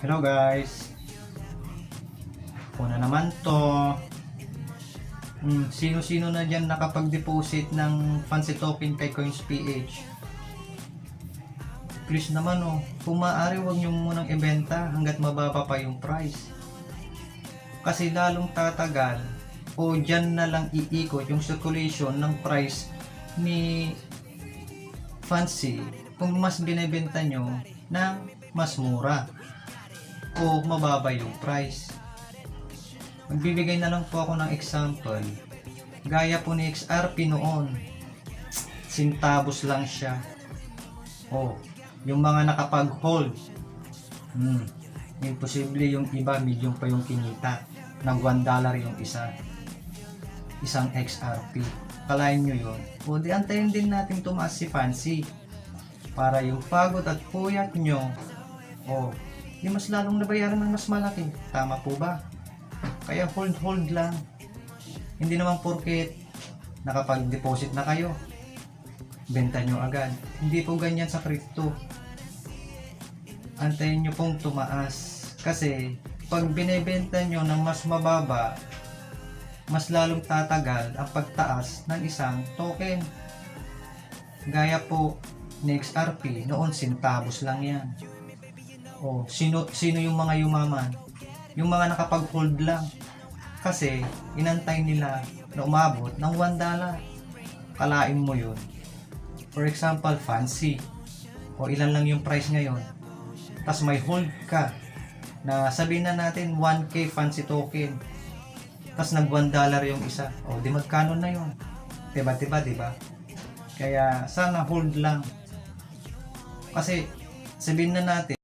Hello guys, una naman to. Sino-sino na dyan nakapag-deposit ng fancy token kay CoinsPH? Please naman kung maaari huwag nyo munang ibenta hanggat mababa pa yung price, kasi lalong tatagal o dyan na lang iikot yung circulation ng price ni fancy kung mas binibenta nyo ng mas mura o mababa yung price. Magbibigay na lang po ako ng example. Gaya po ni XRP noon, centavos lang siya. Yung mga nakapag-hold, imposible yung iba milyon pa yung kinita ng $1 yung isang XRP. Kalain nyo yun. Di antayin din natin tumaas si fancy para yung pagod at puyat nyo di mas lalong nabayaran ng mas malaki. Tama po ba? Kaya hold lang. Hindi naman porket nakapag-deposit na kayo, benta nyo agad. Hindi po ganyan sa crypto. Antayin nyo pong tumaas. Kasi pag binebenta nyo ng mas mababa, mas lalong tatagal ang pagtaas ng isang token. Gaya po ni XRP, noon centavos lang yan. Sino yung mga yumaman? Yung mga nakapag-hold lang. Kasi inantay nila na umabot ng $1. Kalain mo yun. For example, fancy. Ilan lang yung price ngayon. Tas may hold ka na sabihin na natin 1K fancy token. Tas nag $1 yung isa. Di magkano na yun? Diba? Kaya sana hold lang. Kasi sabihin na natin